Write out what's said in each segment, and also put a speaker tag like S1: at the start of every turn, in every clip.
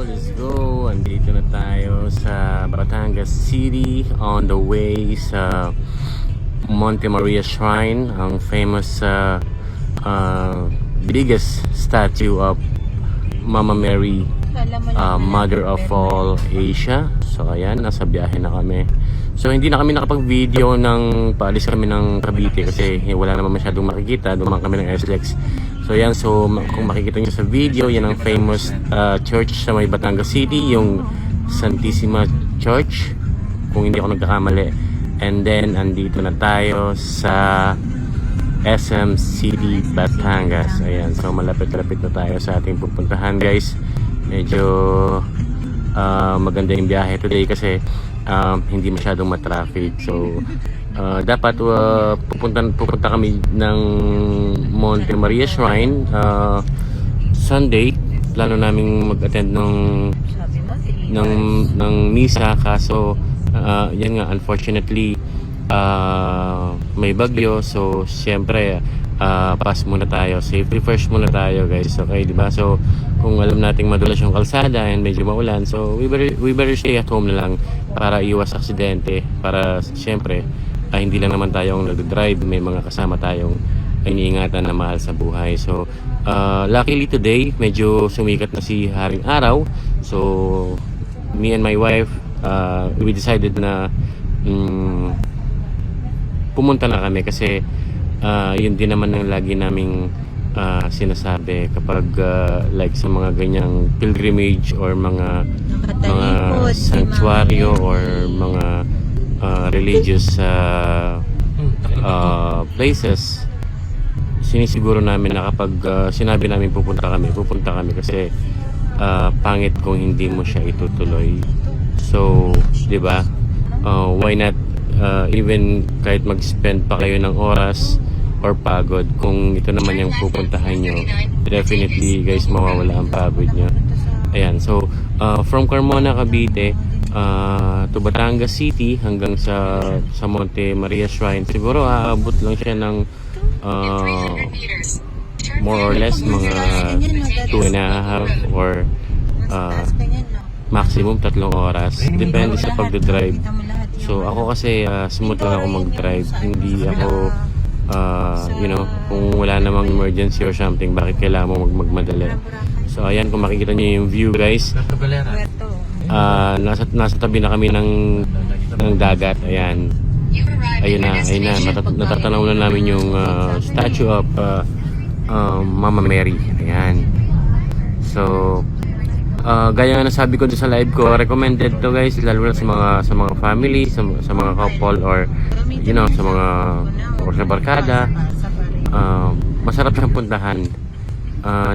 S1: let's go. Andito na tayo sa Batangas City on the way sa Monte Maria Shrine, ang famous biggest statue of Mama Mary, Mother of all Asia. So ayan, nasa biyahe na kami. So hindi na kami nakapag-video ng paalis kami ng Cavite kasi wala naman masyadong makikita. Dumaan kami ng SLEX. So yan, so kung makikita nyo sa video, yan ang famous church sa may Batangas City, yung Santissima Church, kung hindi ako nagkakamali. And then andito na tayo sa SM City, Batangas. Ayan, so malapit-lapit na tayo sa ating pupuntahan, guys. Medyo maganda yung biyahe today kasi hindi masyadong matraffic. So dapat pupunta kami ng Monte Maria Shrine Sunday. Plano naming mag-attend ng misa, kaso yan nga, unfortunately may bagyo. So syempre pass muna tayo, safety first muna tayo, guys. Okay, di ba? So kung alam nating madulas yung kalsada and medyo maulan, so we better stay at home na lang para iwas aksidente, para syempre hindi lang naman tayo ang nag-drive, may mga kasama tayong iniingatan na mahal sa buhay. So luckily today medyo sumikat na si Haring Araw. So me and my wife, we decided na pumunta na kami kasi yun din naman ang lagi naming sinasabi kapag like sa mga ganyang pilgrimage or mga sanctuaryo or mga religious places, sinisiguro namin na kapag sinabi namin pupunta kami kasi pangit kung hindi mo siya itutuloy. So, 'di ba? Why not even kahit mag-spend pa kayo ng oras or pagod, kung ito naman yung pupuntahan nyo, definitely guys, mawawala ang pagod nyo. Ayan, so from Carmona, Cavite to Batangas City hanggang sa Monte Maria Shrine, siguro aabot lang siya ng more or less mga 2.5 or maximum 3 oras, depende sa pagdadrive. So ako kasi smooth lang ako mag-drive, hindi ako kung wala namang emergency or something, bakit kailangan mo magmadali. So ayan, kung makikita nyo yung view, guys, nasa tabi na kami ng dagat. Ayan, ayun na, natatanaw na namin yung statue of Mama Mary. Ayan, so gaya nga nasabi ko sa live ko, recommended to, guys, lalo na sa mga family, sa mga couple, or sa mga or sa barkada. Masarap siyang puntahan.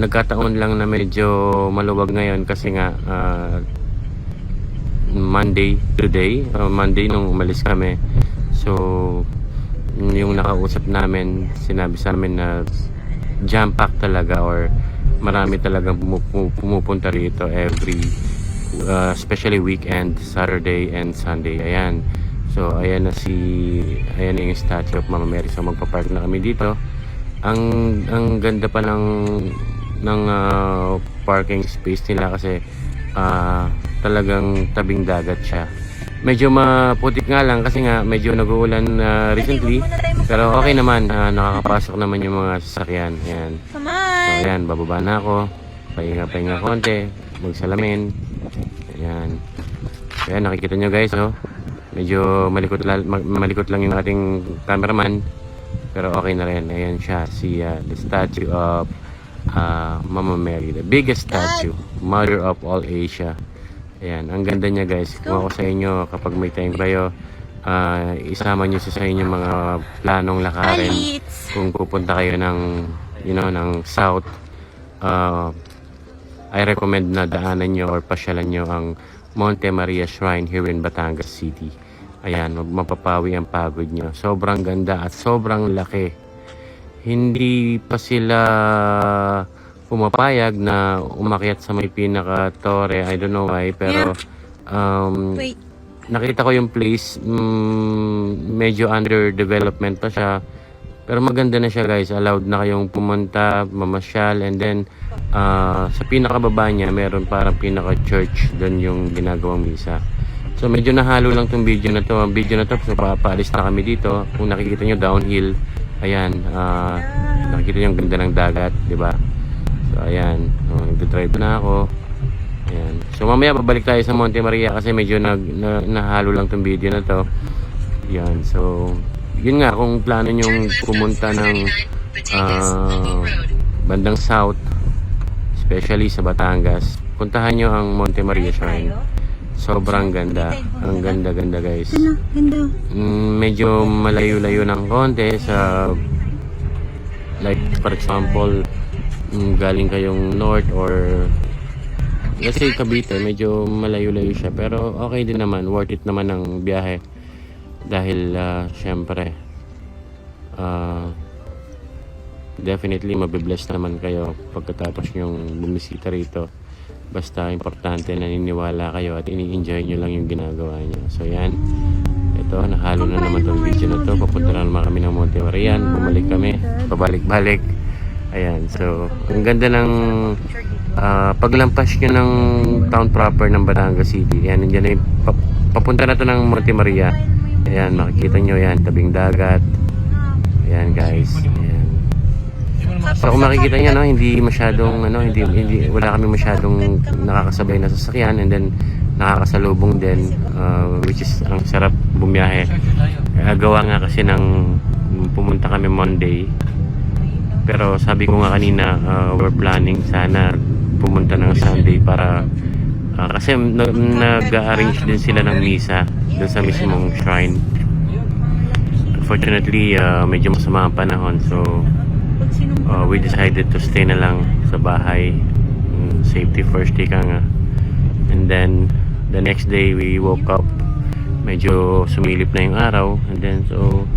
S1: Nagkataon lang na medyo maluwag ngayon kasi nga Monday nung umalis kami. So yung nakausap namin, sinabi sa amin na jam pack talaga, or marami talagang pumupunta rito especially weekend, Saturday and Sunday. Ayan, so ayan na yung statue of Mama Mary. So magpa-park na kami dito. Ang ganda pa ng parking space nila kasi talagang tabing dagat siya. Medyo maputik nga lang kasi nga medyo nag-uulan recently, pero okay naman, nakakapasok naman yung mga sasakyan. Ayan. So ayan, bababa na ako, pahinga konti, magsalamin. Ayan. So ayan, nakikita nyo, guys, medyo malikot lang yung ating cameraman, pero okay na rin. Ayan siya, the statue of Mama Mary, the biggest statue, Mother of all Asia. Ayan, ang ganda niya, guys. Kung ako sa inyo, kapag may time kayo, isama nyo sa inyong mga planong lakarin. Kung pupunta kayo ng south, I recommend na daanan nyo or pasyalan nyo ang Monte Maria Shrine here in Batangas City. Ayan, mapapawi ang pagod nyo. Sobrang ganda at sobrang laki. Hindi pa sila pumapayag na umakyat sa may pinaka-tore. I don't know why, pero nakita ko yung place, medyo under development pa siya. Pero maganda na siya guys, allowed na kayong pumunta, mamasyal, and then sa pinakababa niya meron parang pinaka-church, doon yung ginagawang misa. So medyo nahalo lang tong video na to. Ang video na to, so papaalis na kami dito. Kung nakikita nyo downhill, ayan, nakikita nyo yung ganda ng dagat, di ba? So ayan, nagdadrive na ako. Ayan. So mamaya babalik tayo sa Monte Maria kasi medyo nahalo lang tong video na to. Ayan, so yun nga, kung plano nyong pumunta ng bandang south, especially sa Batangas, puntahan nyo ang Monte Maria Shrine. Sobrang ganda. Ang ganda-ganda guys. Medyo malayo-layo ng konti sa, like for example, galing kayong north or kasi Cavite, medyo malayo-layo siya, pero okay din naman, worth it naman ang biyahe dahil syempre definitely mabibless naman kayo pagkatapos yung bumisita rito. Basta importante naniniwala kayo at ini-enjoy nyo lang yung ginagawa nyo. So yan, ito, nahalo na naman tong video na to. Papunta na naman kami ng Monte Maria. Bumalik kami, pabalik-balik. Ayan, so ang ganda ng paglampas nyo ng town proper ng Batangas City. Ayan, nandiyan na yung papunta na to ng Monte Maria. Ayan, makikita nyo yan, tabing dagat. Ayan guys, ayan. So kung makikita nyo, no, hindi masyadong wala kami masyadong nakakasabay na sasakyan, and then nakakasalubong din, which is ang sarap bumiyahe. Gawa nga kasi ng pumunta kami Monday, pero sabi ko nga kanina, we're planning sana pumunta ng Sunday para kasi nag-arrange din sila ng misa doon sa mismong shrine. Unfortunately, medyo masama ang panahon, so we decided to stay na lang sa bahay. Safety first, ika nga. And then the next day we woke up, medyo sumilip na yung araw, and then so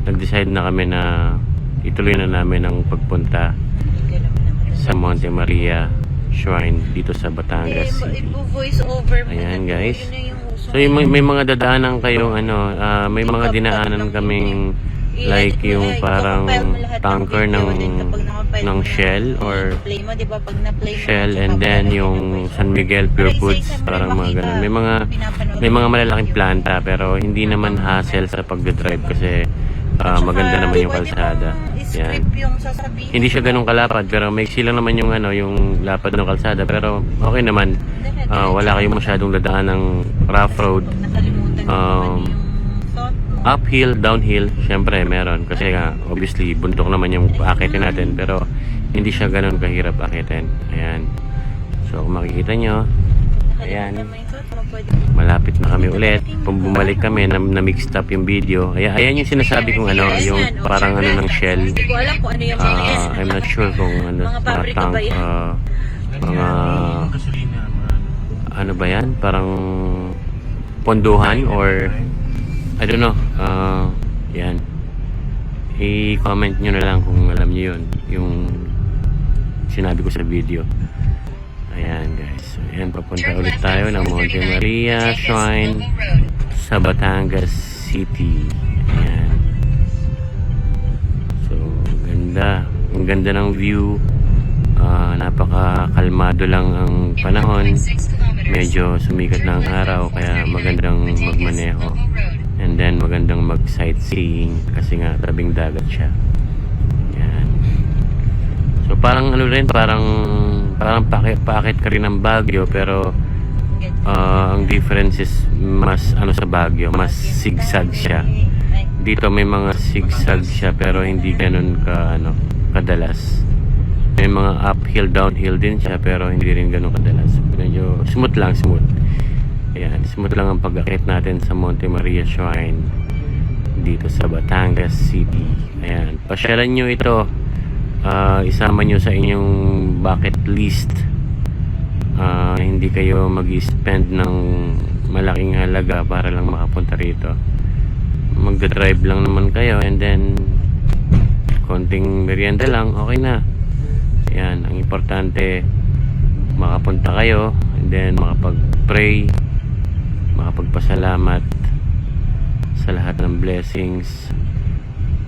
S1: nag-decide na kami na ituloy na namin ang pagpunta sa Monte Maria Shrine dito sa Batangas City. Ayan guys, so may mga dadaanan kayong may mga dinaanan kaming like yung parang tanker ng Shell or Shell, and then yung San Miguel Pure Foods, parang mga ganun. May mga malalaking planta, pero hindi naman hassle sa pagdadrive kasi maganda naman yung kalsada. Yan. Hindi siya ganun kalapad, pero maiksi lang naman yung yung lapad ng kalsada, pero okay naman. Wala kayong masyadong dadaan ng rough road. Uphill, downhill, syempre meron kasi nga obviously bundok naman yung akitin natin, pero hindi siya ganun kahirap akitin. Ayan, so kung makikita nyo, ayan, malapit na kami ulit. Kung bumalik kami, na-mixed up yung video. Ayan yung sinasabi kong yung parang ng Shell. I'm not sure kung mga tank, mga ba yan, parang ponduhan or I don't know. Yan. I-comment nyo na lang kung alam nyo yun, yung sinabi ko sa video. Ayan guys. So, ayan, papunta ulit tayo ng Monte Maria Shrine sa Batangas City. Ayan. So, ganda. Ang ganda ng view. Napaka-kalmado lang ang panahon. Medyo sumikat na ang araw, kaya magandang magmaneho. And then magandang mag-sightseeing kasi nga tabing dagat siya. Yan. So parang parang paakit ka rin ng Baguio, pero ang difference is mas sa Baguio, mas zigzag siya. Dito may mga zigzag siya pero hindi ganun kadalas. May mga uphill, downhill din siya pero hindi rin ganun kadalas. Medyo smooth. Ayan, smooth lang ang pag-akit natin sa Monte Maria Shrine dito sa Batangas City. Ayan, pasyalan nyo ito, isama nyo sa inyong bucket list. Hindi kayo mag-spend ng malaking halaga para lang makapunta rito. Magdadrive lang naman kayo, and then konting merienda lang, okay na. Ayan, ang importante makapunta kayo, and then makapag-pray, makapagpasalamat sa lahat ng blessings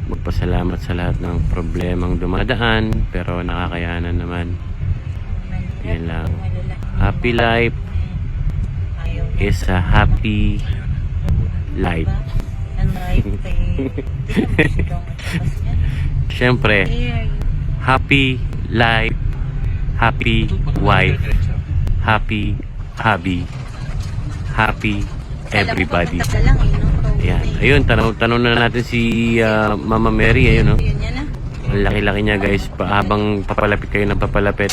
S1: magpasalamat sa lahat ng problemang dumadaan, pero nakakayanan naman. Yan lang. Happy life is a happy life. Siyempre, happy life, happy wife, happy hubby, happy everybody. Ayan. Ayun, tanong na natin si Mama Mary. Ayun, no? Ang laki-laki niya, guys. Habang papalapit kayo ng papalapit,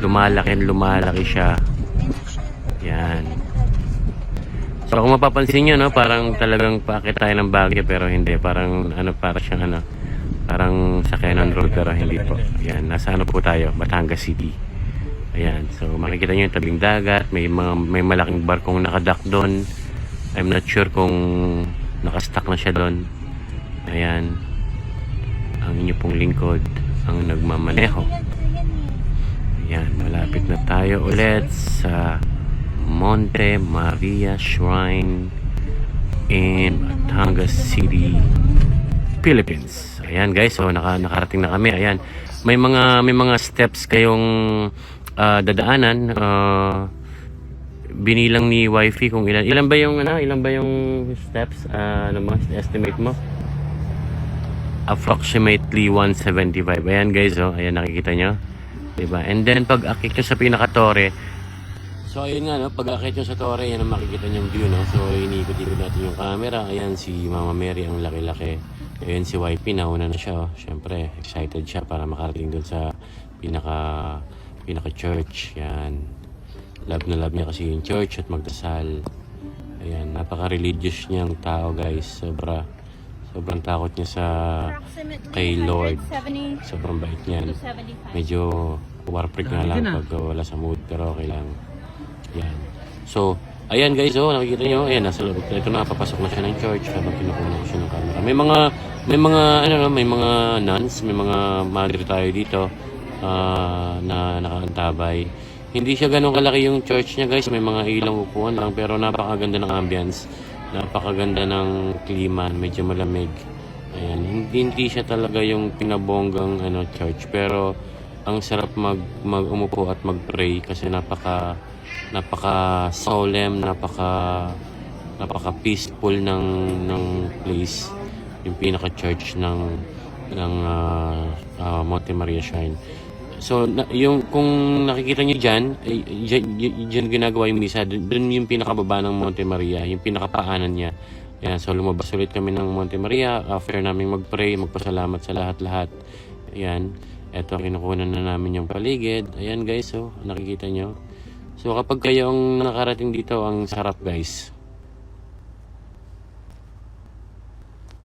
S1: lumalaki siya. Ayan. So, kung mapapansin nyo, no, parang talagang paakit tayo ng Baguio, pero hindi. Parang, para siyang, parang sa Cannon Road, pero hindi po. Ayan, nasa po tayo, Batangas City. Ayan, so makikita nyo yung tabing dagat, may malaking barkong nakadock doon. I'm not sure kung nakastock na siya doon. Ayan, ang inyo pong lingkod ang nagmamaneho. Ayan, malapit na tayo ulit sa Monte Maria Shrine in Batangas City, Philippines. Ayan guys, so nakarating na kami. Ayan, may mga steps kayong dadaanan. Binilang ni wifey kung ilan ba yung steps, estimate mo? Approximately 175. Ayan guys, oh, ayan nakikita nyo, diba? And then pag akit nyo sa pinaka-tore, so ayun nga, no, pag akit nyo sa tore, yan ang makikita nyo yung view, no? So inikot-ikot natin yung camera. Ayan si Mama Mary, ang laki-laki. Ayan si wifey, nauna na siya, oh. Siyempre excited siya para makarating doon sa pinaka-church. Yan, love na love niya kasi yung church at magdasal. Ayan, napaka-religious niyang tao guys. Sobrang takot niya kay Lord. Sobrang bait niyan. Medyo warprig na lang pag wala sa mood, pero okay lang. Ayan. So, ayan guys, oh, nakikita nyo, ayan, nasa loob. Ito na, papasok na siya ng church habang kinukuha ko siya ng camera. May mga nuns, may mga madre tayo dito na nakaantabay. Hindi siya ganun kalaki yung church niya guys, may mga ilang upuan lang, pero napakaganda ng ambience, napakaganda ng klima, medyo malamig. Ayan, hindi siya talaga yung pinabonggang church, pero ang sarap umupo at mag-pray kasi napaka solemn, napaka peaceful ng place, yung pinaka-church ng Monte Maria Shrine. So, kung nakikita nyo dyan ginagawa yung misa. Doon yung pinakababa ng Monte Maria, yung pinakapaanan niya. Ayan, so lumabas ulit kami ng Monte Maria after namin mag-pray, magpasalamat sa lahat-lahat. Ayan, eto, kinukunan na namin yung paligid. Ayan guys, so nakikita nyo. So kapag kayong nakarating dito, ang sarap guys.